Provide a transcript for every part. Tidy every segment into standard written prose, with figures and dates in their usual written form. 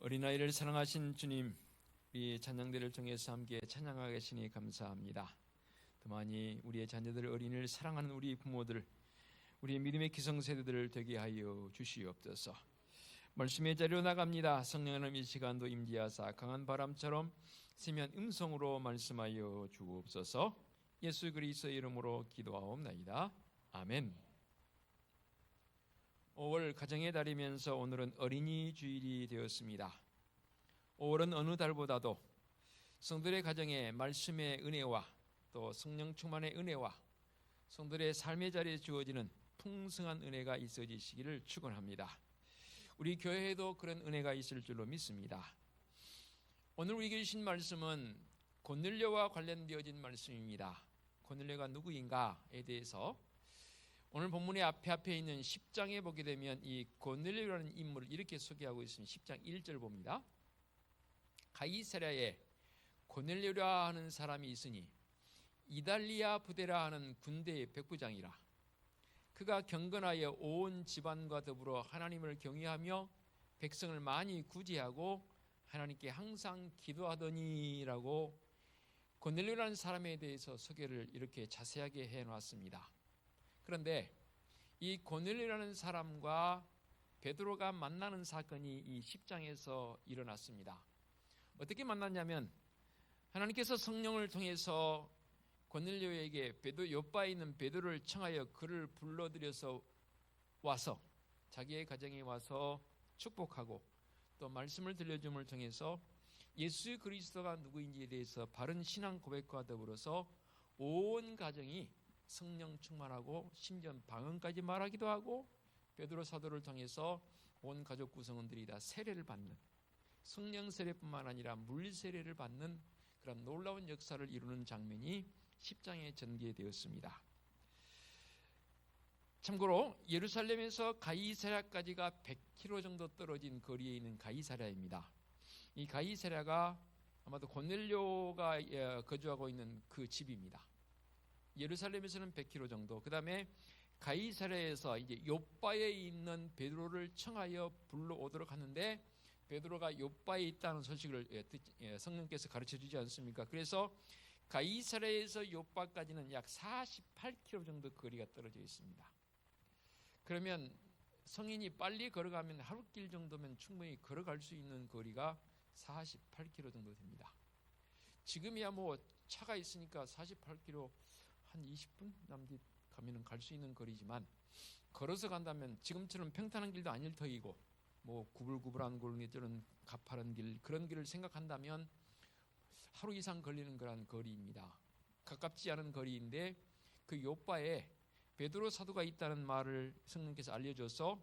어린아이를 사랑하신 주님, 우리 찬양대를 통해서 함께 찬양하게 하시니 감사합니다. 더 많이 우리의 자녀들, 어린이를 사랑하는 우리 부모들, 우리의 믿음의 기성세대들을 되게 하여 주시옵소서. 말씀의 자리로 나갑니다. 성령님 이 시간도 임재하사 강한 바람처럼 세미한 음성으로 말씀하여 주옵소서. 예수 그리스도의 이름으로 기도하옵나이다. 아멘. 5월 가정의 달이면서 오늘은 어린이 주일이 되었습니다. 5월은 어느 달보다도 성도들의 가정에 말씀의 은혜와 또 성령 충만의 은혜와 성도들의 삶의 자리에 주어지는 풍성한 은혜가 있어지시기를 축원합니다. 우리 교회에도 그런 은혜가 있을 줄로 믿습니다. 오늘 우리에게 주신 말씀은 고넬료와 관련되어진 말씀입니다. 고넬료가 누구인가에 대해서 오늘 본문의 앞에 있는 10장에 보게 되면 이 고넬료라는 인물을 이렇게 소개하고 있습니다. 10장 1절 봅니다. 가이사랴에 고넬료라 하는 사람이 있으니 이달리아 부대라 하는 군대의 백부장이라. 그가 경건하여 온 집안과 더불어 하나님을 경외하며 백성을 많이 구제하고 하나님께 항상 기도하더니라고 고넬료라는 사람에 대해서 소개를 이렇게 자세하게 해놨습니다. 그런데 이 고넬료라는 사람과 베드로가 만나는 사건이 이 10장에서 일어났습니다. 어떻게 만났냐면 하나님께서 성령을 통해서 고넬료에게 요바에 있는 베드로를 청하여 그를 불러들여서 와서 자기의 가정에 와서 축복하고 또 말씀을 들려줌을 통해서 예수 그리스도가 누구인지에 대해서 바른 신앙 고백과 더불어서 온 가정이 성령 충만하고 심지어 방언까지 말하기도 하고 베드로 사도를 통해서 온 가족 구성원들이 다 세례를 받는, 성령 세례뿐만 아니라 물 세례를 받는 그런 놀라운 역사를 이루는 장면이 10장에 전개되었습니다. 참고로 예루살렘에서 가이사랴까지가 100km 정도 떨어진 거리에 있는 가이사랴입니다. 이 가이사랴가 아마도 고넬료가 거주하고 있는 그 집입니다. 예루살렘에서는 100km 정도. 그 다음에 가이사랴에서 이제 요바에 있는 베드로를 청하여 불러오도록 하는데 베드로가 요바에 있다는 소식을 성령께서 가르쳐 주지 않습니까? 그래서 가이사랴에서 요바까지는 약 48km 정도 거리가 떨어져 있습니다. 그러면 성인이 빨리 걸어가면 하루길 정도면 충분히 걸어갈 수 있는 거리가 48km 정도 됩니다. 지금이야 뭐 차가 있으니까 48km 한 20분 남짓 가면은 갈 수 있는 거리지만 걸어서 간다면 지금처럼 평탄한 길도 아닐 터이고 뭐 구불구불한 골목길은 가파른 길, 그런 길을 생각한다면 하루 이상 걸리는 그런 거리입니다. 가깝지 않은 거리인데 그 요바에 베드로 사도가 있다는 말을 성령께서 알려줘서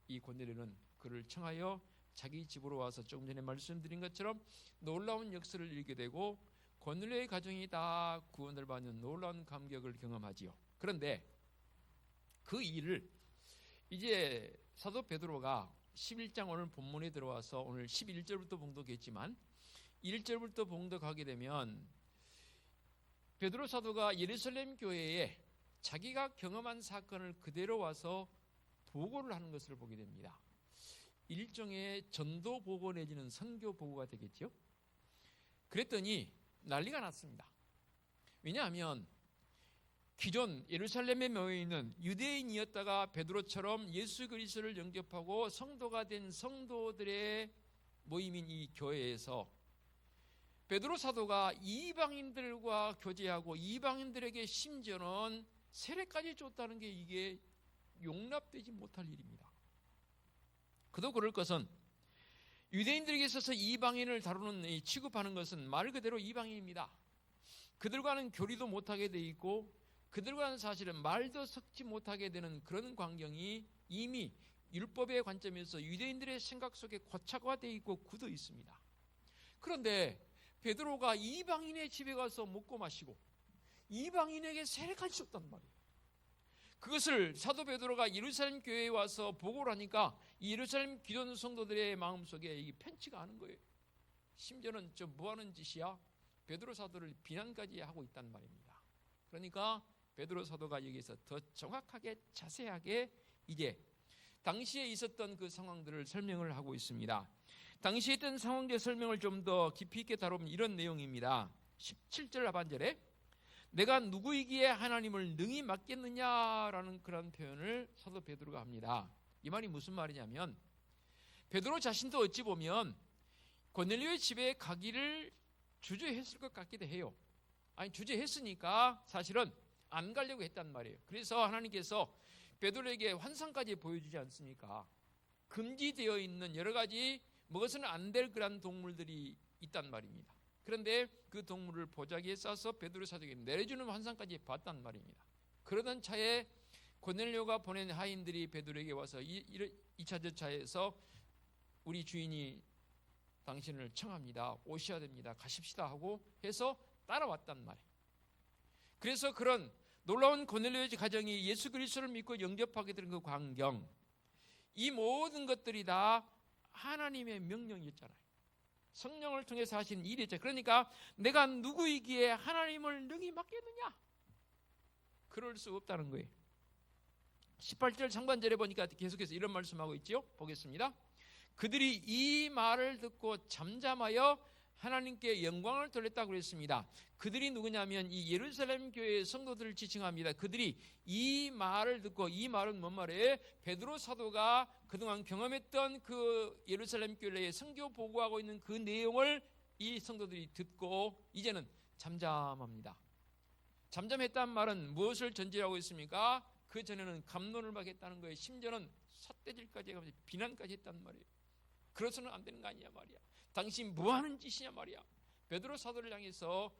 이 고넬료는 그를 청하여 자기 집으로 와서 조금 전에 말씀드린 것처럼 놀라운 역사를 이루게 되고 고넬료의 가정이 다 구원을 받는 놀라운 감격을 경험하지요. 그런데 그 일을 이제 사도 베드로가 11장 오늘 본문에 들어와서 오늘 11절부터 봉독했지만 1절부터 봉독하게 되면 베드로 사도가 예루살렘 교회에 자기가 경험한 사건을 그대로 와서 보고를 하는 것을 보게 됩니다. 일종의 전도 보고 내지는 선교 보고가 되겠죠. 그랬더니 난리가 났습니다. 왜냐하면 기존 예루살렘에 모여있는 유대인이었다가 베드로처럼 예수 그리스도를 영접하고 성도가 된 성도들의 모임인 이 교회에서 베드로 사도가 이방인들과 교제하고 이방인들에게 심지어는 세례까지 줬다는 게 이게 용납되지 못할 일입니다. 그도 그럴 것은 유대인들에게 있어서 이방인을 다루는, 취급하는 것은 말 그대로 이방인입니다. 그들과는 교리도 못하게 돼 있고 그들과는 사실은 말도 섞지 못하게 되는 그런 광경이 이미 율법의 관점에서 유대인들의 생각 속에 고착화되어 있고 굳어 있습니다. 그런데 베드로가 이방인의 집에 가서 먹고 마시고 이방인에게 세례까지 줬단 말이에요. 그것을 사도 베드로가 예루살렘 교회에 와서 보고를 하니까 예루살렘 기존 성도들의 마음속에 이게 편치가 않은 거예요. 심지어는 저 뭐하는 짓이야? 베드로 사도를 비난까지 하고 있단 말입니다. 그러니까 베드로 사도가 여기서 더 정확하게 자세하게 이제 당시에 있었던 그 상황들을 설명을 하고 있습니다. 당시에 있던 상황의 설명을 좀 더 깊이 있게 다루면 이런 내용입니다. 17절 하반절에 내가 누구이기에 하나님을 능히 맡겠느냐라는 그런 표현을 사도 베드로가 합니다. 이 말이 무슨 말이냐면 베드로 자신도 어찌 보면 고넬료의 집에 가기를 주저했을 것 같기도 해요. 아니 주저했으니까 사실은 안 가려고 했단 말이에요. 그래서 하나님께서 베드로에게 환상까지 보여주지 않습니까? 금지되어 있는 여러 가지 먹어서는 안 될 그런 동물들이 있단 말입니다. 그런데 그 동물을 보자기에 싸서 베드로 사도에게 내려주는 환상까지 봤단 말입니다. 그러던 차에 고넬료가 보낸 하인들이 베드로에게 와서 2차 전차에서 우리 주인이 당신을 청합니다. 오셔야 됩니다. 가십시다 하고 해서 따라왔단 말이에요. 그래서 그런 놀라운 고넬료의 가정이 예수 그리스도를 믿고 영접하게 되는 그 광경, 이 모든 것들이 다 하나님의 명령이었잖아요. 성령을 통해서 하시는 일이었죠. 그러니까 내가 누구이기에 하나님을 능히 맡겠느냐? 그럴 수 없다는 거예요. 18절 상반절에 보니까 계속해서 이런 말씀하고 있죠. 보겠습니다. 그들이 이 말을 듣고 잠잠하여 하나님께 영광을 돌렸다고 그랬습니다. 그들이 누구냐면 이 예루살렘 교회의 성도들을 지칭합니다. 그들이 이 말을 듣고, 이 말은 뭔 말이에요? 베드로 사도가 그동안 경험했던 그 예루살렘 교회에 선교 보고하고 있는 그 내용을 이 성도들이 듣고 이제는 잠잠합니다. 잠잠했다는 말은 무엇을 전제하고 있습니까? 그 전에는 감론을 받겠다는 거예요. 심지어는 삿대질까지 해가지고 비난까지 했단 말이에요. 그래서는 안 되는 거 아니냐 말이야. 당신 뭐하는 짓이냐 말이야. 베드로 사도를 향해서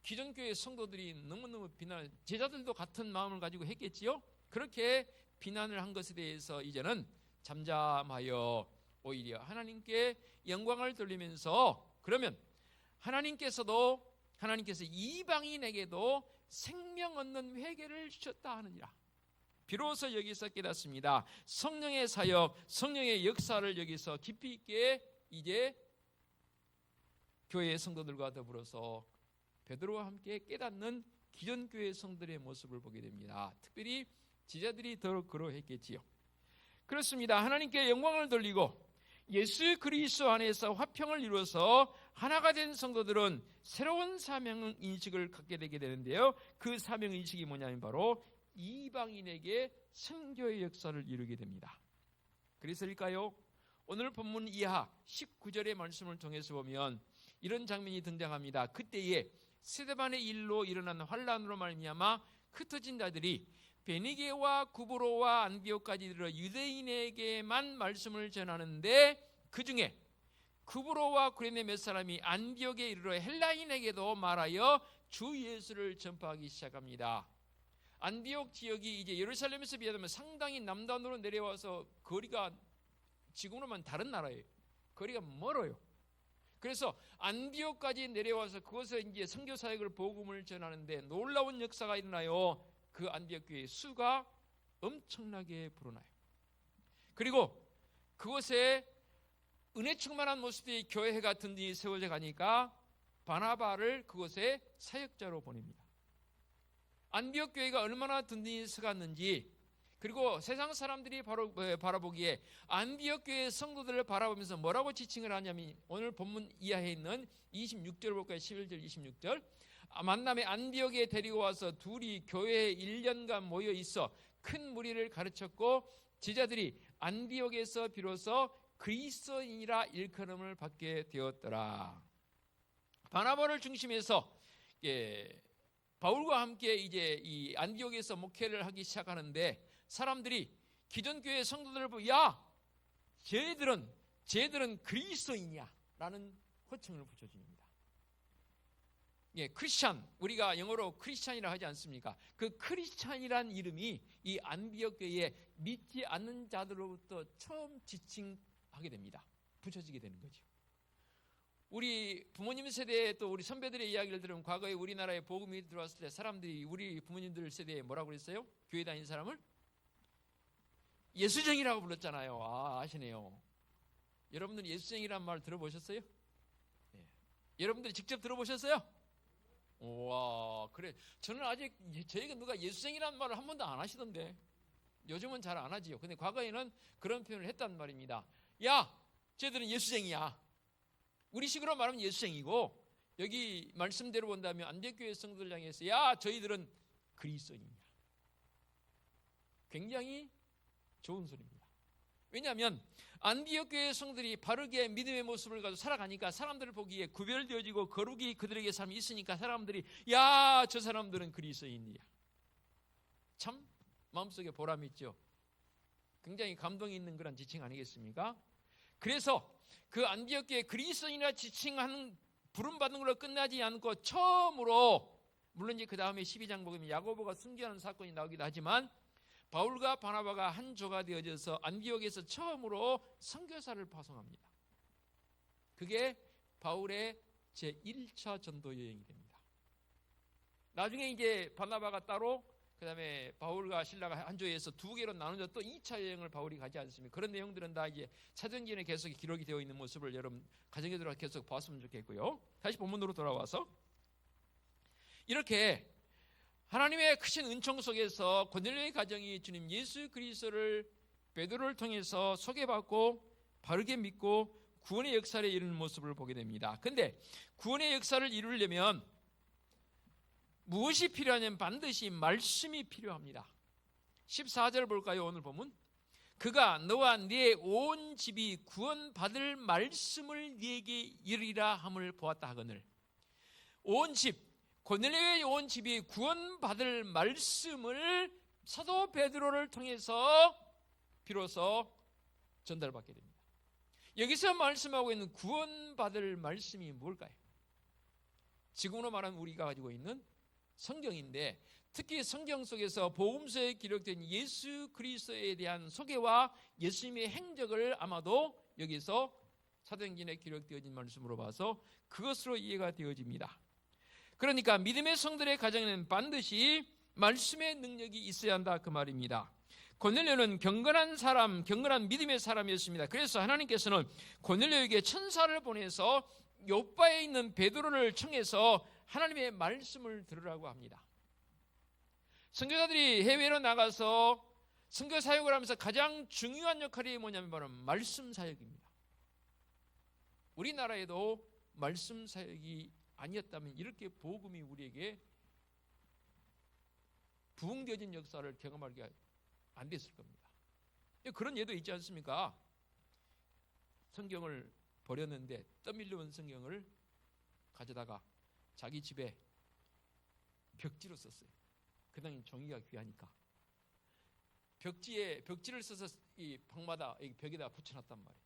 기존 교회 성도들이 너무너무 비난을, 제자들도 같은 마음을 가지고 했겠지요. 그렇게 비난을 한 것에 대해서 이제는 잠잠하여 오히려 하나님께 영광을 돌리면서, 그러면 하나님께서 이방인에게도 생명 얻는 회개를 주셨다 하느니라. 비로소 여기서 깨닫습니다. 성령의 사역, 성령의 역사를 여기서 깊이 있게 이제 교회의 성도들과 더불어서 베드로와 함께 깨닫는 기존 교회 성도들의 모습을 보게 됩니다. 특별히 제자들이 더욱 그러했겠지요. 그렇습니다. 하나님께 영광을 돌리고 예수 그리스도 안에서 화평을 이루어서 하나가 된 성도들은 새로운 사명 인식을 갖게 되게 되는데요. 그 사명 인식이 뭐냐면 바로 이방인에게 선교의 역사를 이루게 됩니다. 그래서일까요? 오늘 본문 이하 19절의 말씀을 통해서 보면 이런 장면이 등장합니다. 그때에 스데반의 일로 일어난 환란으로 말미암아 흩어진 자들이 베니게와 구브로와 안디옥까지 이르러 유대인에게만 말씀을 전하는데 그 중에 구브로와 구레네 몇 사람이 안디옥에 이르러 헬라인에게도 말하여 주 예수를 전파하기 시작합니다. 안디옥 지역이 이제 예루살렘에서 비하면 상당히 남단으로 내려와서 거리가 지금으로만 다른 나라예요. 거리가 멀어요. 그래서 안디옥까지 내려와서 그곳에 이제 선교 사역을 복음을 전하는데 놀라운 역사가 일어나요. 그 안디옥 교회의 수가 엄청나게 불어나요. 그리고 그곳에 은혜 충만한 모습의 교회가 든든히 세워져 가니까 바나바를 그곳에 사역자로 보냅니다. 안디옥 교회가 얼마나 든든히 서갔는지, 그리고 세상 사람들이 바라보기에 안디옥 교회의 성도들을 바라보면서 뭐라고 지칭을 하냐면 오늘 본문 이하에 있는 26절 볼까요? 11절 26절. 만남에 안디옥에 데리고 와서 둘이 교회에 1년간 모여 있어 큰 무리를 가르쳤고 제자들이 안디옥에서 비로소 그리스도인이라 일컬음을 받게 되었더라. 바나바를 중심해서 바울과 함께 이제 이 안디옥에서 목회를 하기 시작하는데 사람들이 기존 교회 성도들을 보고 야, 쟤들은 그리스도인이야 라는 호칭을 붙여줍니다. 크리스찬, 우리가 영어로 크리스찬이라 하지 않습니까? 그 크리스찬이란 이름이 이 안디옥 교회에 믿지 않는 자들로부터 처음 지칭하게 됩니다. 붙여지게 되는 거죠. 우리 부모님 세대에 또 우리 선배들의 이야기를 들으면 과거에 우리나라에 복음이 들어왔을 때 사람들이 우리 부모님들 세대에 뭐라고 그랬어요? 교회 다니는 사람을 예수쟁이라고 불렀잖아요. 아시네요. 여러분들 예수쟁이라는 말 들어보셨어요? 네. 여러분들이 직접 들어보셨어요? 와, 그래. 저는 아직 저희가 누가 예수쟁이라는 말을 한 번도 안 하시던데 요즘은 잘 안 하지요. 근데 과거에는 그런 표현을 했단 말입니다. 야, 쟤들은 예수쟁이야. 우리식으로 말하면 예수쟁이고, 여기 말씀대로 본다면 안디옥교회 성도들 향해서 야, 저희들은 그리스도인이야. 굉장히 좋은 소리입니다. 왜냐하면 안디옥교회 성도들이 바르게 믿음의 모습을 가지고 살아가니까 사람들을 보기에 구별되어지고 거룩이 그들에게 삶이 있으니까 사람들이 야, 저 사람들은 그리스도인이야. 참 마음속에 보람이 있죠. 굉장히 감동이 있는 그런 지칭 아니겠습니까? 그래서 그 안디옥교회 그리스도인이라 지칭하는 부름받는 걸로 끝나지 않고 처음으로, 물론 이제 그 다음에 12장 보면 야고보가 순교하는 사건이 나오기도 하지만 바울과 바나바가 한 조가 되어져서 안디옥에서 처음으로 선교사를 파송합니다. 그게 바울의 제1차 전도 여행이 됩니다. 나중에 이제 바나바가 따로, 그 다음에 바울과 신라가 한 조에서 두 개로 나눠져 또 2차 여행을 바울이 가지 않습니까? 그런 내용들은 다 이제 사도행전에 계속 기록이 되어 있는 모습을 여러분 가정에 들어가 계속 봤으면 좋겠고요. 다시 본문으로 돌아와서 이렇게 하나님의 크신 은총 속에서 고넬료의 가정이 주님 예수 그리스도를 베드로를 통해서 소개받고 바르게 믿고 구원의 역사를 이루는 모습을 보게 됩니다. 그런데 구원의 역사를 이루려면 무엇이 필요하냐면 반드시 말씀이 필요합니다. 14절 볼까요? 오늘 보면 그가 너와 네 온 집이 구원받을 말씀을 네게 이르리라 함을 보았다 하거늘. 온 집, 고넬료의 온 집이 구원받을 말씀을 사도 베드로를 통해서 비로소 전달받게 됩니다. 여기서 말씀하고 있는 구원받을 말씀이 뭘까요? 지금으로 말하면 우리가 가지고 있는 성경인데, 특히 성경 속에서 복음서에 기록된 예수 그리스도에 대한 소개와 예수님의 행적을 아마도 여기서 사도행전에 기록되어진 말씀으로 봐서 그것으로 이해가 되어집니다. 그러니까 믿음의 성들의 가정에는 반드시 말씀의 능력이 있어야 한다, 그 말입니다. 고넬료는 경건한 사람, 경건한 믿음의 사람이었습니다. 그래서 하나님께서는 고넬료에게 천사를 보내서 요바에 있는 베드로를 청해서 하나님의 말씀을 들으라고 합니다. 선교사들이 해외로 나가서 선교 사역을 하면서 가장 중요한 역할이 뭐냐면 바로 말씀 사역입니다. 우리나라에도 말씀 사역이 아니었다면 이렇게 복음이 우리에게 부흥되어진 역사를 경험하게 안 됐을 겁니다. 그런 예도 있지 않습니까? 성경을 버렸는데 떠밀려온 성경을 가져다가 자기 집에 벽지로 썼어요. 그 당시 종이가 귀하니까 벽지를 써서 이 방마다 이 벽에다 붙여놨단 말이에요.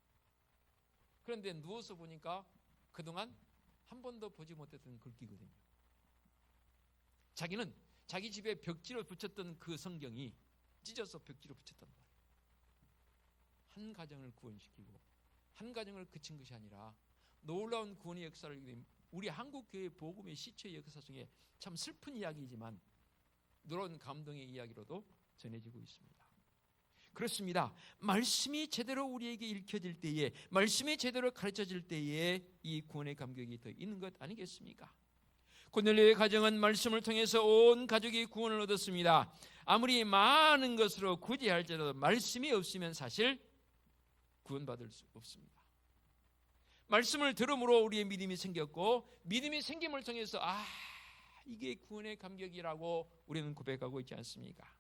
그런데 누워서 보니까 그동안 한 번도 보지 못했던 글귀거든요. 자기는 자기 집에 벽지로 붙였던 그 성경이 찢어서 벽지로 붙였단 말이에요. 한 가정을 구원시키고 한 가정을 그친 것이 아니라 놀라운 구원의 역사를, 우리 한국교회 복음의 시초의 역사 중에 참 슬픈 이야기이지만 놀라운 감동의 이야기로도 전해지고 있습니다. 그렇습니다. 말씀이 제대로 우리에게 읽혀질 때에, 말씀이 제대로 가르쳐질 때에 이 구원의 감격이 더 있는 것 아니겠습니까? 고넬료의 가정은 말씀을 통해서 온 가족이 구원을 얻었습니다. 아무리 많은 것으로 구제할지라도 말씀이 없으면 사실 구원받을 수 없습니다. 말씀을 들음으로 우리의 믿음이 생겼고, 믿음이 생김을 통해서 이게 구원의 감격이라고 우리는 고백하고 있지 않습니까?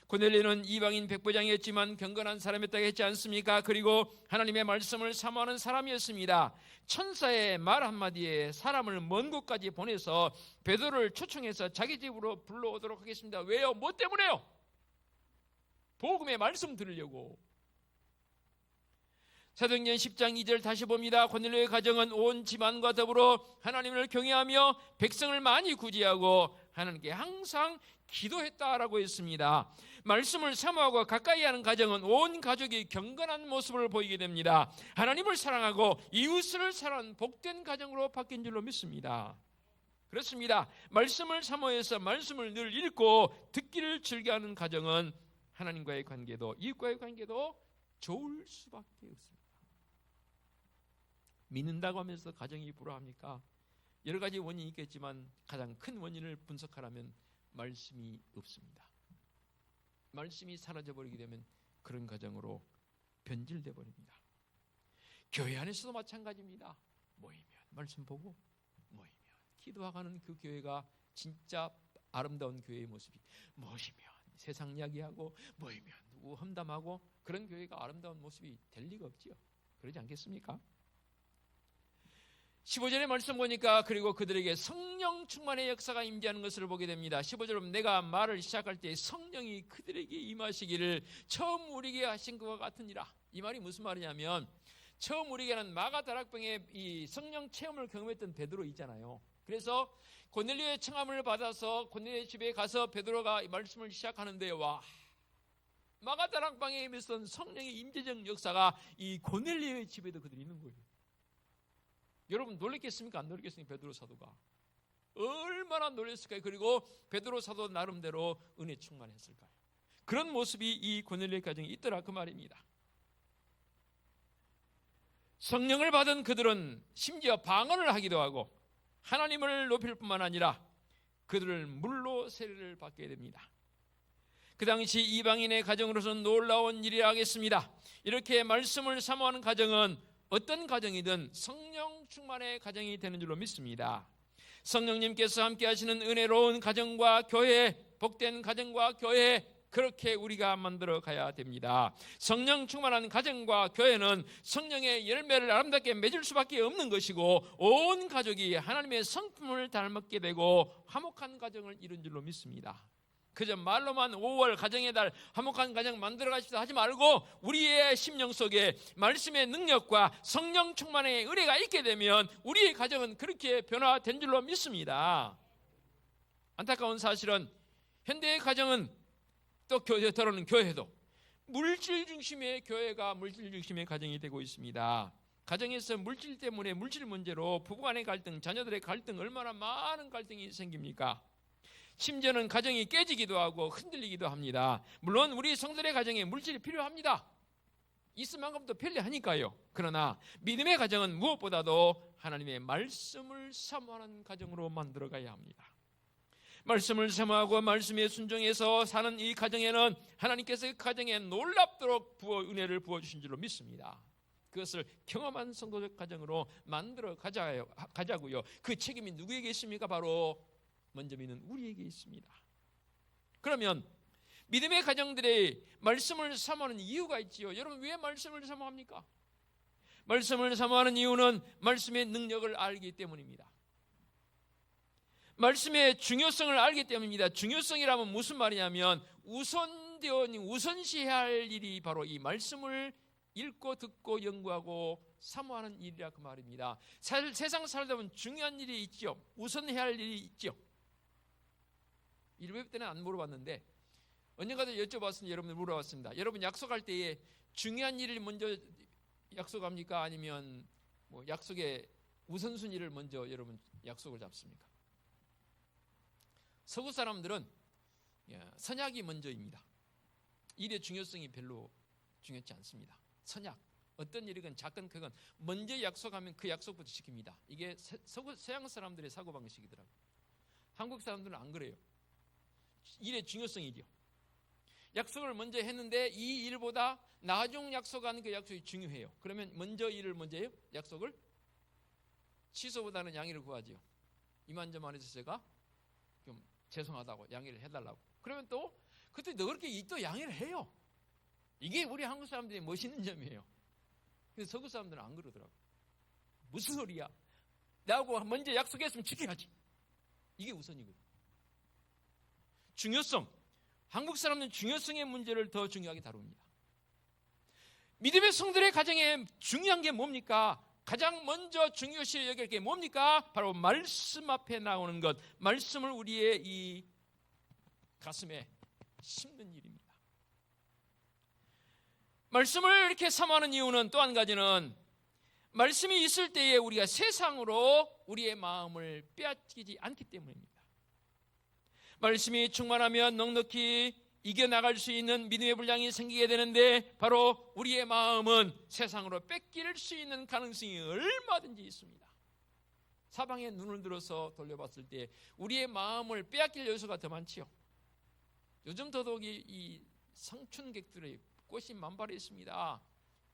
고넬료는 이방인 백부장이었지만 경건한 사람이었다고 했지 않습니까? 그리고 하나님의 말씀을 사모하는 사람이었습니다. 천사의 말 한마디에 사람을 먼 곳까지 보내서 베드로를 초청해서 자기 집으로 불러오도록 하겠습니다. 왜요? 뭐 때문에요? 복음의 말씀 들으려고. 사도행전 10장 2절 다시 봅니다. 고넬료의 가정은 온 집안과 더불어 하나님을 경외하며 백성을 많이 구제하고 하나님께 항상 기도했다라고 했습니다. 말씀을 사모하고 가까이 하는 가정은 온 가족이 경건한 모습을 보이게 됩니다. 하나님을 사랑하고 이웃을 사랑하는 복된 가정으로 바뀐 줄로 믿습니다. 그렇습니다. 말씀을 사모해서 말씀을 늘 읽고 듣기를 즐겨하는 가정은 하나님과의 관계도 이웃과의 관계도 좋을 수밖에 없습니다. 믿는다고 하면서 가정이 불화합니까? 여러 가지 원인이 있겠지만 가장 큰 원인을 분석하라면 말씀이 없습니다. 말씀이 사라져버리게 되면 그런 가정으로 변질돼 버립니다. 교회 안에서도 마찬가지입니다. 모이면 말씀 보고, 모이면 기도하는 그 교회가 진짜 아름다운 교회의 모습이, 모이면 세상 이야기하고, 모이면 누구 험담하고, 그런 교회가 아름다운 모습이 될 리가 없지요. 그러지 않겠습니까? 15절의 말씀 보니까 그리고 그들에게 성령 충만의 역사가 임재하는 것을 보게 됩니다. 15절은 내가 말을 시작할 때 성령이 그들에게 임하시기를 처음 우리에게 하신 것과 같으니라. 이 말이 무슨 말이냐면, 처음 우리에게는 마가다락방에 이 성령 체험을 경험했던 베드로 있잖아요. 그래서 고넬료의 청함을 받아서 고넬료의 집에 가서 베드로가 이 말씀을 시작하는데, 와, 마가다락방에 임했던 성령의 임재적 역사가 이 고넬료의 집에도 그들이 있는 거예요. 여러분 놀랬겠습니까? 안 놀랬겠습니까? 베드로 사도가 얼마나 놀랐을까요? 그리고 베드로 사도 나름대로 은혜 충만했을까요? 그런 모습이 이 고넬료의 가정에 있더라 그 말입니다. 성령을 받은 그들은 심지어 방언을 하기도 하고 하나님을 높일 뿐만 아니라 그들을 물로 세례를 받게 됩니다. 그 당시 이방인의 가정으로서는 놀라운 일이라 하겠습니다. 이렇게 말씀을 사모하는 가정은 어떤 가정이든 성령 충만의 가정이 되는 줄로 믿습니다. 성령님께서 함께 하시는 은혜로운 가정과 교회, 복된 가정과 교회, 그렇게 우리가 만들어 가야 됩니다. 성령 충만한 가정과 교회는 성령의 열매를 아름답게 맺을 수밖에 없는 것이고, 온 가족이 하나님의 성품을 닮게 되고 화목한 가정을 이룬 줄로 믿습니다. 그저 말로만 5월 가정의 달 화목한 가정 만들어 가십시다 하지 말고, 우리의 심령 속에 말씀의 능력과 성령 충만의 은혜가 있게 되면 우리의 가정은 그렇게 변화된 줄로 믿습니다. 안타까운 사실은 현대의 가정은, 또 더러는 교회도 물질 중심의 교회가 물질 중심의 가정이 되고 있습니다. 가정에서 물질 때문에, 물질 문제로 부부간의 갈등, 자녀들의 갈등, 얼마나 많은 갈등이 생깁니까? 심지어는 가정이 깨지기도 하고 흔들리기도 합니다. 물론 우리 성도의 가정에 물질이 필요합니다. 있을 만큼도 편리하니까요. 그러나 믿음의 가정은 무엇보다도 하나님의 말씀을 사모하는 가정으로 만들어가야 합니다. 말씀을 사모하고 말씀에 순종해서 사는 이 가정에는 하나님께서 그 가정에 놀랍도록 은혜를 부어주신 줄로 믿습니다. 그것을 경험한 성도적 가정으로 만들어 가자고요. 그 책임이 누구에게 있습니까? 바로 먼저 믿는 우리에게 있습니다. 그러면 믿음의 가정들의 말씀을 사모하는 이유가 있지요. 여러분, 왜 말씀을 사모합니까? 말씀을 사모하는 이유는 말씀의 능력을 알기 때문입니다. 말씀의 중요성을 알기 때문입니다. 중요성이라면 무슨 말이냐면, 우선시해야 할 일이 바로 이 말씀을 읽고 듣고 연구하고 사모하는 일이라 그 말입니다. 세상 살다 보면 중요한 일이 있죠. 우선해야 할 일이 있죠. 일베 때는 안 물어봤는데 언젠가도 여쭤봤습니다. 여러분들 물어봤습니다. 여러분 약속할 때에 중요한 일을 먼저 약속합니까? 아니면 뭐 약속의 우선순위를 먼저 여러분 약속을 잡습니까? 서구 사람들은 선약이 먼저입니다. 일의 중요성이 별로 중요하지 않습니다. 선약, 어떤 일이건 작건 크건 먼저 약속하면 그 약속부터 지킵니다. 이게 서양 사람들의 사고방식이더라고요. 한국 사람들은 안 그래요. 일의 중요성이죠. 약속을 먼저 했는데 이 일보다 나중 약속한 그 약속이 중요해요. 그러면 먼저 일을 먼저 해요? 약속을? 취소보다는 양해를 구하죠. 이만저만해서 제가 좀 죄송하다고 양해를 해달라고. 그러면 또 그때 너 그렇게 또 양해를 해요. 이게 우리 한국 사람들의 멋있는 점이에요. 근데 서구 사람들은 안 그러더라고요. 무슨 소리야? 나하고 먼저 약속했으면 지켜야지. 이게 우선이거든요. 중요성. 한국 사람은 중요성의 문제를 더 중요하게 다룹니다. 믿음의 성도의 가정에 중요한 게 뭡니까? 가장 먼저 중요시 여길 게 뭡니까? 바로 말씀 앞에 나오는 것, 말씀을 우리의 이 가슴에 심는 일입니다. 말씀을 이렇게 사모하는 이유는 또 한 가지는, 말씀이 있을 때에 우리가 세상으로 우리의 마음을 빼앗기지 않기 때문입니다. 말씀이 충만하면 넉넉히 이겨나갈 수 있는 믿음의 분량이 생기게 되는데, 바로 우리의 마음은 세상으로 뺏길 수 있는 가능성이 얼마든지 있습니다. 사방에 눈을 들어서 돌려봤을 때 우리의 마음을 빼앗길 요소가 더 많지요. 요즘 더더욱이 이 성춘객들의 꽃이 만발해 있습니다.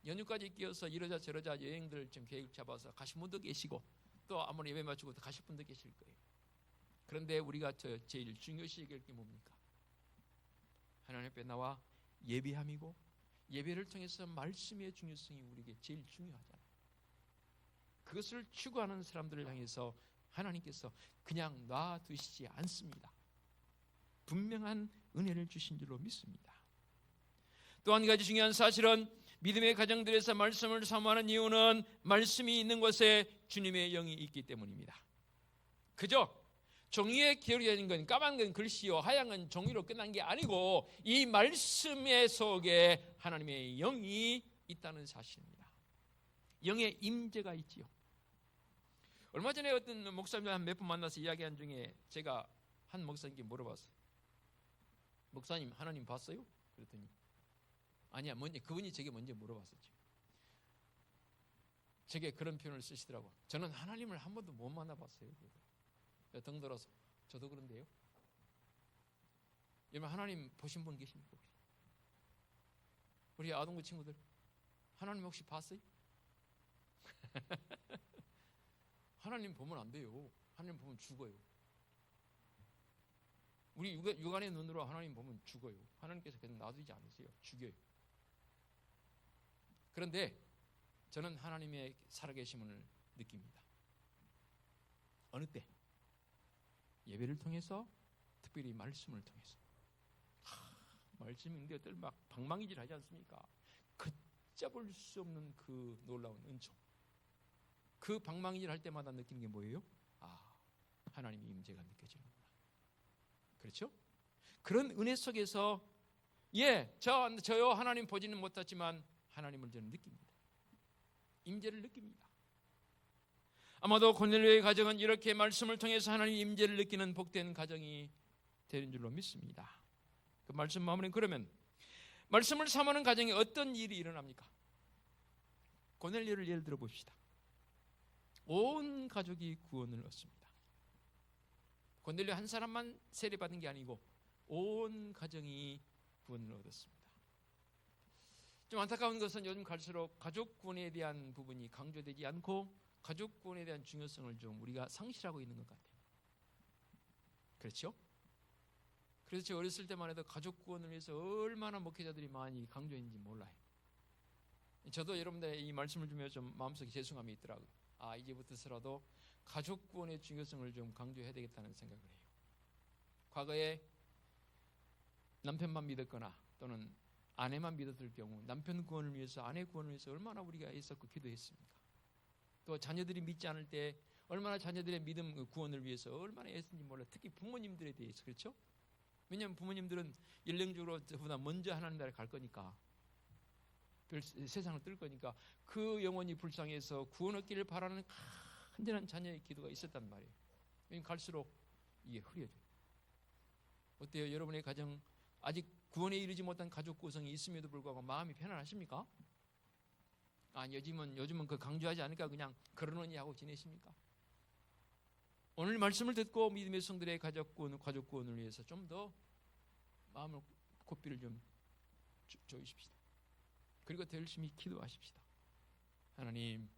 연휴까지 끼어서 이러자 저러자 여행들 좀 계획 잡아서 가신 분도 계시고 또 아무리 예배 마치고 또 가실 분도 계실 거예요. 그런데 우리가 제일 중요시 여길 게 뭡니까? 하나님 앞에 나와 예배함이고 예배를 통해서 말씀의 중요성이 우리에게 제일 중요하잖아요. 그것을 추구하는 사람들을 향해서 하나님께서 그냥 놔두시지 않습니다. 분명한 은혜를 주신 줄로 믿습니다. 또 한 가지 중요한 사실은 믿음의 가정들에서 말씀을 사모하는 이유는 말씀이 있는 곳에 주님의 영이 있기 때문입니다. 그죠? 종이에 기록된 건 까만 건 글씨요 하얀 건 종이로 끝난 게 아니고 이 말씀의 속에 하나님의 영이 있다는 사실입니다. 영의 임재가 있지요. 얼마 전에 어떤 목사님 한 몇 분 만나서 이야기한 중에 제가 한 목사님께 물어봤어요. 목사님 하나님 봤어요? 그랬더니 아니야, 그분이 제게 먼저 물어봤었죠. 제게 그런 표현을 쓰시더라고. 저는 하나님을 한 번도 못 만나봤어요. 덩들어서 저도 그런데요. 여러분 하나님 보신 분 계십니까? 우리 아동부 친구들 하나님 혹시 봤어요? 하나님 보면 안 돼요. 하나님 보면 죽어요. 우리 육안의 눈으로 하나님 보면 죽어요. 하나님께서 계속 놔두지 않으세요. 죽여요. 그런데 저는 하나님의 살아계심을 느낍니다. 어느 때? 예배를 통해서, 특별히 말씀을 통해서. 말씀인데 어떨 막 방망이질 하지 않습니까? 걷잡을 수 없는 그 놀라운 은총. 그 방망이질 할 때마다 느끼는 게 뭐예요? 하나님의 임재가 느껴지는구나. 그렇죠? 그런 은혜 속에서 저요 하나님 보지는 못하지만 하나님을 저는 느낍니다. 임재를 느낍니다. 아마도 고넬료의 가정은 이렇게 말씀을 통해서 하나님의 임재를 느끼는 복된 가정이 되는 줄로 믿습니다. 그 말씀 마무리는 그러면 말씀을 사모하는 가정에 어떤 일이 일어납니까? 고넬료를 예를 들어 봅시다. 온 가족이 구원을 얻습니다. 고넬료 한 사람만 세례받은 게 아니고 온 가정이 구원을 얻었습니다. 좀 안타까운 것은 요즘 갈수록 가족 구원에 대한 부분이 강조되지 않고 가족 구원에 대한 중요성을 좀 우리가 상실하고 있는 것 같아요. 그렇죠? 그래서 제가 어렸을 때만 해도 가족 구원을 위해서 얼마나 목회자들이 많이 강조했는지 몰라요. 저도 여러분들 이 말씀을 주면 좀 마음속에 죄송함이 있더라고요. 이제부터서라도 가족 구원의 중요성을 좀 강조해야 되겠다는 생각을 해요. 과거에 남편만 믿었거나 또는 아내만 믿었을 경우 남편 구원을 위해서, 아내 구원을 위해서 얼마나 우리가 애썼고 기도했습니까? 또 자녀들이 믿지 않을 때 얼마나 자녀들의 믿음 구원을 위해서 얼마나 애썼는지 몰라요. 특히 부모님들에 대해서. 그렇죠? 왜냐하면 부모님들은 연령적으로 저보다 먼저 하나님 나라에 갈 거니까, 세상을 뜰 거니까 그 영혼이 불쌍해서 구원 얻기를 바라는 간절한 자녀의 기도가 있었단 말이에요. 갈수록 이게 흐려져요. 어때요? 여러분의 가정 아직 구원에 이르지 못한 가족 구성이 있음에도 불구하고 마음이 편안하십니까? 요즘은 그 강조하지 않으니까 그냥 그러느니 하고 지내십니까? 오늘 말씀을 듣고 믿음의 성들의 가족 구원을 위해서 좀 더 마음을 고삐를 좀 조이십시다. 그리고 더 열심히 기도하십시다. 하나님,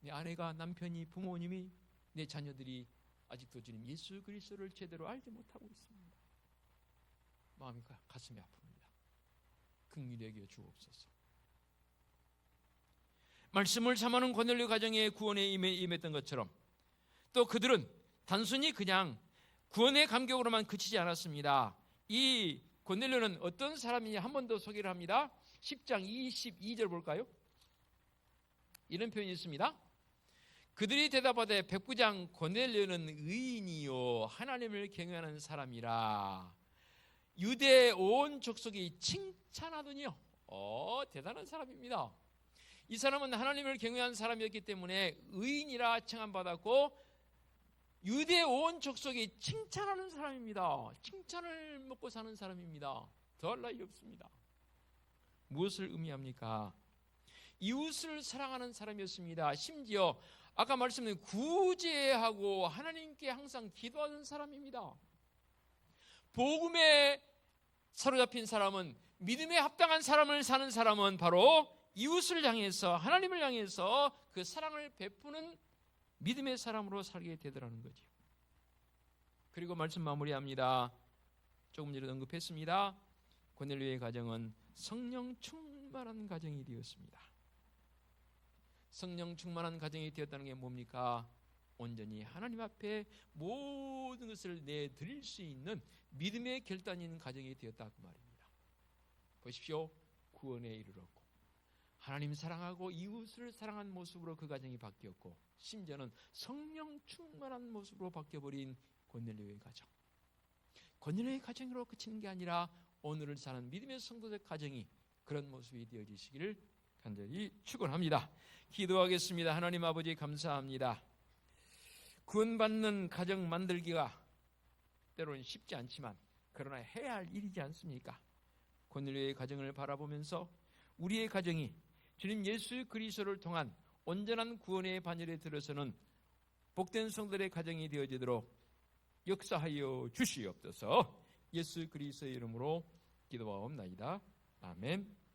내 아내가, 남편이, 부모님이, 내 자녀들이 아직도 주님 예수 그리스도를 제대로 알지 못하고 있습니다. 마음이 가슴이 아픕니다. 긍휼히 여겨 주옵소서. 말씀을 삼하는 고넬료 가정의 구원에 임했던 것처럼 또 그들은 단순히 그냥 구원의 감격으로만 그치지 않았습니다. 이 고넬료는 어떤 사람이냐 한 번 더 소개를 합니다. 10장 22절 볼까요? 이런 표현이 있습니다. 그들이 대답하되 백부장 고넬료는 의인이요 하나님을 경외하는 사람이라 유대 온 족속이 칭찬하더니요. 대단한 사람입니다. 이 사람은 하나님을 경외한 사람이었기 때문에 의인이라 칭함받았고 유대 온 족속이 칭찬하는 사람입니다. 칭찬을 먹고 사는 사람입니다. 더할 나위 없습니다. 무엇을 의미합니까? 이웃을 사랑하는 사람이었습니다. 심지어 아까 말씀드린 구제하고 하나님께 항상 기도하는 사람입니다. 복음에 사로잡힌 사람은, 믿음에 합당한 사람을 사는 사람은 바로 이웃을 향해서, 하나님을 향해서 그 사랑을 베푸는 믿음의 사람으로 살게 되더라는 거죠. 그리고 말씀 마무리합니다. 조금 전에 언급했습니다. 고넬료의 가정은 성령 충만한 가정이 되었습니다. 성령 충만한 가정이 되었다는 게 뭡니까? 온전히 하나님 앞에 모든 것을 내드릴 수 있는 믿음의 결단이 있는 가정이 되었다 그 말입니다. 보십시오. 구원에 이르렀고 하나님 사랑하고 이웃을 사랑한 모습으로 그 가정이 바뀌었고 심지어는 성령 충만한 모습으로 바뀌어버린 고넬료의 가정. 고넬료의 가정으로 그치는 게 아니라 오늘을 사는 믿음의 성도들 가정이 그런 모습이 되어지시기를 간절히 축원합니다. 기도하겠습니다. 하나님 아버지 감사합니다. 구원받는 가정 만들기가 때로는 쉽지 않지만 그러나 해야 할 일이지 않습니까? 고넬료의 가정을 바라보면서 우리의 가정이 주님 예수 그리스도를 통한 온전한 구원의 반열에 들어서는 복된 성도들의 가정이 되어지도록 역사하여 주시옵소서. 예수 그리스도의 이름으로 기도하옵나이다. 아멘.